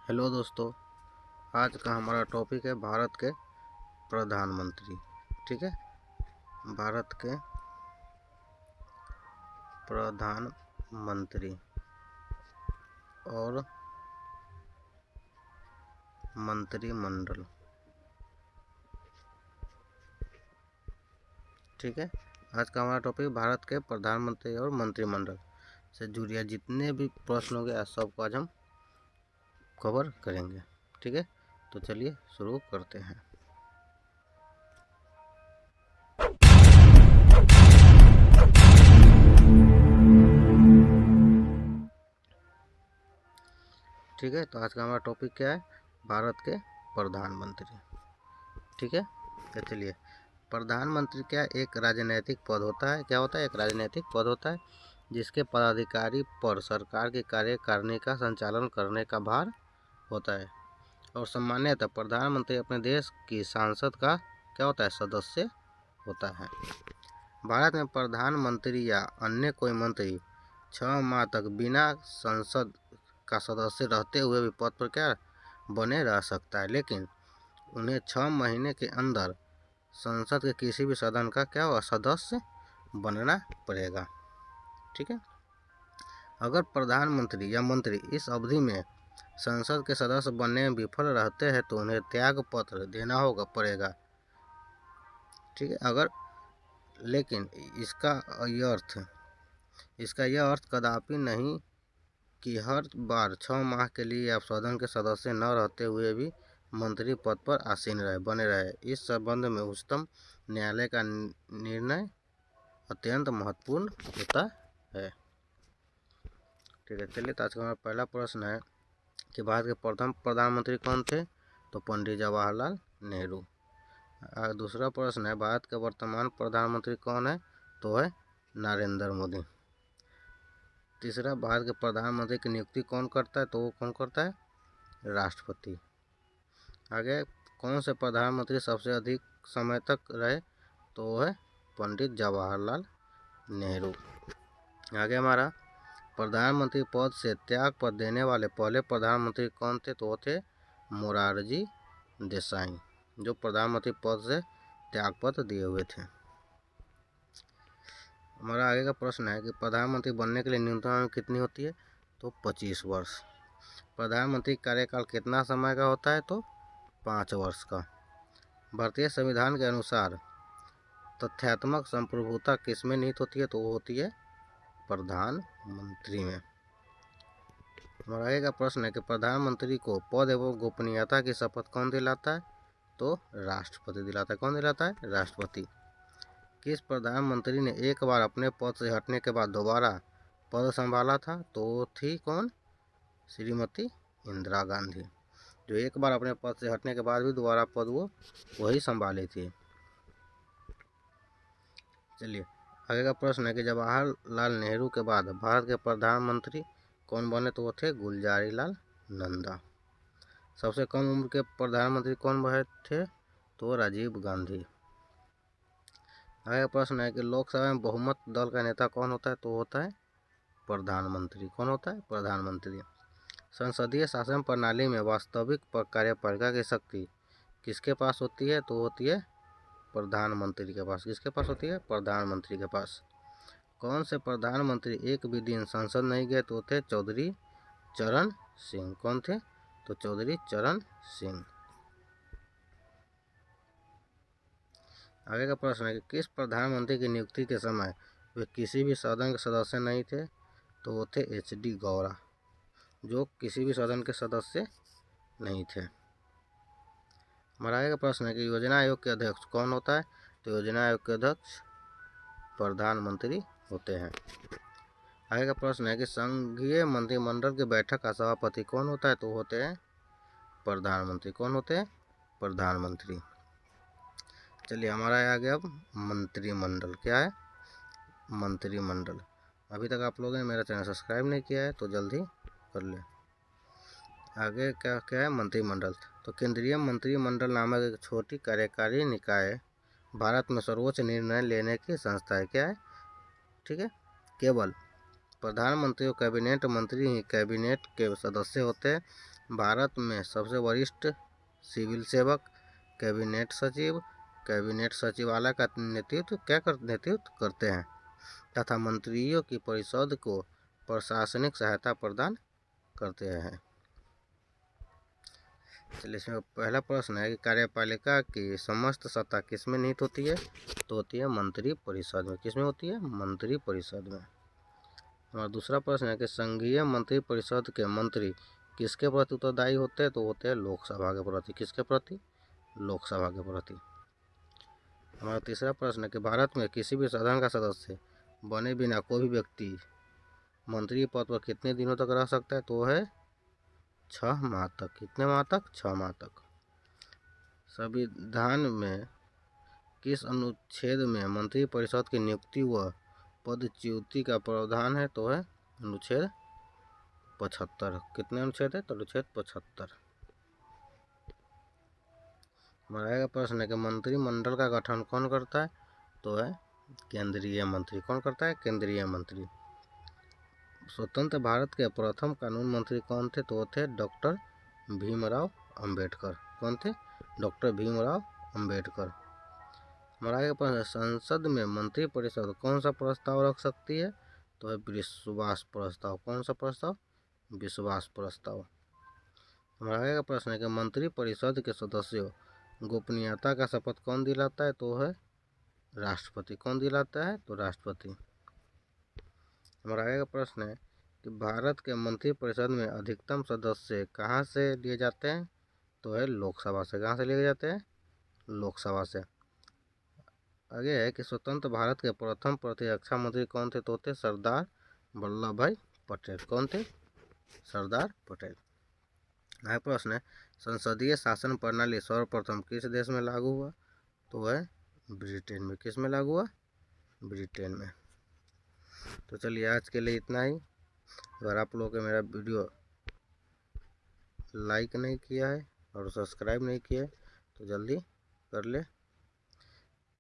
Hello दोस्तों, आज का हमारा टॉपिक है भारत के प्रधानमंत्री। ठीक है, भारत के प्रधानमंत्री और मंत्रिमंडल। ठीक है, आज का हमारा टॉपिक भारत के प्रधानमंत्री और मंत्रिमंडल से जुड़े जितने भी प्रश्न होंगे आज सबको आज हम कवर करेंगे। ठीक है, तो चलिए शुरू करते हैं। ठीक है, तो आज का हमारा टॉपिक क्या है? भारत के प्रधानमंत्री। ठीक है, तो चलिए, प्रधानमंत्री क्या एक राजनीतिक पद होता है। क्या होता है? एक राजनीतिक पद होता है जिसके पदाधिकारी पर सरकार की कार्यकारिणी का संचालन करने का भार होता है। और सामान्यतः प्रधानमंत्री अपने देश की संसद का क्या होता है? सदस्य होता है। भारत में प्रधानमंत्री या अन्य कोई मंत्री 6 माह तक बिना संसद का सदस्य रहते हुए भी पद पर क्या बने रह सकता है, लेकिन उन्हें 6 महीने के अंदर संसद के किसी भी सदन का क्या होगा? सदस्य बनना पड़ेगा। ठीक है, अगर प्रधानमंत्री या मंत्री इस अवधि में संसद के सदस्य बनने में विफल रहते हैं तो उन्हें त्याग पत्र देना पड़ेगा। ठीक है, अगर लेकिन इसका यह अर्थ कदापि नहीं कि हर बार 6 माह के लिए आप सदन के सदस्य न रहते हुए भी मंत्री पद पर आसीन बने रहे। इस संबंध में उच्चतम न्यायालय का निर्णय अत्यंत महत्वपूर्ण होता है। ठीक है, चलिए, तो आज का हमारा पहला प्रश्न है कि भारत के प्रथम प्रधानमंत्री कौन थे? तो पंडित जवाहरलाल नेहरू। दूसरा प्रश्न है, भारत के वर्तमान प्रधानमंत्री कौन है? तो है नरेंद्र मोदी। तीसरा, भारत के प्रधानमंत्री की नियुक्ति कौन करता है? तो वो कौन करता है? राष्ट्रपति। आगे, कौन से प्रधानमंत्री सबसे अधिक समय तक रहे? तो वो है पंडित जवाहरलाल नेहरू। आगे हमारा, प्रधानमंत्री पद से त्याग पत्र देने वाले पहले प्रधानमंत्री कौन थे? तो वो थे मोरारजी देसाई, जो प्रधानमंत्री पद से त्याग पत्र दिए हुए थे। हमारा आगे का प्रश्न है कि प्रधानमंत्री बनने के लिए न्यूनतम आयु कितनी होती है? तो 25 वर्ष। प्रधानमंत्री कार्यकाल कितना समय का होता है? तो 5 वर्ष का। भारतीय संविधान के अनुसार तथ्यात्मक संप्रभुता किसमें निहित होती है? तो वो होती है प्रधानमंत्री में। हमारा आगे का प्रश्न है कि प्रधानमंत्री को पद एवं गोपनीयता की शपथ कौन दिलाता है? तो राष्ट्रपति दिलाता है। कौन दिलाता है? राष्ट्रपति। किस प्रधानमंत्री ने एक बार अपने पद से हटने के बाद दोबारा पद संभाला था? तो थी कौन? श्रीमती इंदिरा गांधी, जो एक बार अपने पद से हटने के बाद भी दोबारा पद वो वही संभाली थी। चलिए, आगे का प्रश्न है कि जवाहरलाल नेहरू के बाद भारत के प्रधानमंत्री कौन बने? तो वो थे गुलजारी लाल नंदा। सबसे कम उम्र के प्रधानमंत्री कौन बने थे? तो राजीव गांधी। आगे प्रश्न है कि लोकसभा में बहुमत दल का नेता कौन होता है? तो होता है प्रधानमंत्री। कौन होता है? प्रधानमंत्री। संसदीय शासन प्रणाली में वास्तविक कार्यपालिका की शक्ति किसके पास होती है? तो होती है प्रधानमंत्री के पास। किसके पास होती है? प्रधानमंत्री के पास। कौन से प्रधानमंत्री एक भी दिन संसद नहीं गए? तो थे चौधरी चरण सिंह। कौन थे? तो चौधरी चरण सिंह। आगे का प्रश्न है कि किस प्रधानमंत्री की नियुक्ति के समय वे किसी भी सदन के सदस्य नहीं थे? तो वो थे HD गौड़ा, जो किसी भी सदन के सदस्य नहीं थे। हमारा आगे का प्रश्न है कि योजना आयोग के अध्यक्ष कौन होता है? तो योजना आयोग के अध्यक्ष प्रधानमंत्री होते हैं। आगे का प्रश्न है कि संघीय मंत्रिमंडल की बैठक का सभापति कौन होता है? तो होते हैं प्रधानमंत्री। कौन होते हैं? प्रधानमंत्री। चलिए, हमारा आ गया अब मंत्रिमंडल। क्या है? मंत्रिमंडल। अभी तक आप लोगों ने मेरा चैनल सब्सक्राइब नहीं किया है तो जल्दी कर ले। आगे क्या क्या है? मंत्रिमंडल। तो केंद्रीय मंत्रिमंडल नामक एक छोटी कार्यकारी निकाय भारत में सर्वोच्च निर्णय लेने की संस्था है। क्या है? ठीक है, केवल प्रधानमंत्री और कैबिनेट मंत्री ही कैबिनेट के सदस्य होते हैं। भारत में सबसे वरिष्ठ सिविल सेवक कैबिनेट सचिव कैबिनेट सचिवालय का नेतृत्व करते हैं तथा मंत्रियों की परिषद को प्रशासनिक सहायता प्रदान करते हैं। चलिए, इसमें पहला प्रश्न है कि कार्यपालिका की समस्त सत्ता किसमें निहित होती है? तो होती है मंत्री परिषद में। किसमें होती है? मंत्री परिषद में। हमारा दूसरा प्रश्न है कि संघीय मंत्री परिषद के मंत्री किसके प्रति उत्तरदायी होते हैं? तो होते हैं लोकसभा के प्रति। किसके प्रति? लोकसभा के प्रति। हमारा तीसरा प्रश्न है कि भारत में किसी भी सदन का सदस्य बने बिना कोई भी व्यक्ति मंत्री पद पर कितने दिनों तक रह सकता है? तो है 6 माह तक। कितने माह तक? 6 माह तक। संविधान में किस अनुच्छेद में मंत्री परिषद की नियुक्ति व पदच्युति का प्रावधान है? तो है अनुच्छेद 75। कितने अनुच्छेद है? तो अनुच्छेद 75। हमारा प्रश्न है कि मंत्रिमंडल का गठन कौन करता है? तो है केंद्रीय मंत्री। कौन करता है? केंद्रीय मंत्री। स्वतंत्र भारत के प्रथम कानून मंत्री कौन थे? तो थे डॉक्टर भीमराव अंबेडकर। कौन थे? डॉक्टर भीमराव अंबेडकर। हमारा आगे प्रश्न, संसद में मंत्री परिषद कौन सा प्रस्ताव रख सकती है? तो है विश्वास प्रस्ताव। कौन सा प्रस्ताव? विश्वास प्रस्ताव। हमारा आगे का प्रश्न है कि मंत्री परिषद के सदस्यों गोपनीयता का शपथ कौन दिलाता है? तो है राष्ट्रपति। कौन दिलाता है? तो राष्ट्रपति। हमारा आगे का प्रश्न है कि भारत के मंत्री परिषद में अधिकतम सदस्य कहाँ से लिए जाते हैं? तो है लोकसभा से। कहाँ से लिए जाते हैं? लोकसभा से। आगे है कि स्वतंत्र भारत के प्रथम प्रतिरक्षा मंत्री कौन थे? तो थे सरदार वल्लभ भाई पटेल। कौन थे? सरदार पटेल। आगे प्रश्न है, संसदीय शासन प्रणाली सर्वप्रथम किस देश में लागू हुआ? तो है ब्रिटेन में। किस में लागू हुआ? ब्रिटेन में। तो चलिए, आज के लिए इतना ही। अगर आप लोगों ने मेरा वीडियो लाइक नहीं किया है और सब्सक्राइब नहीं किया है तो जल्दी कर ले।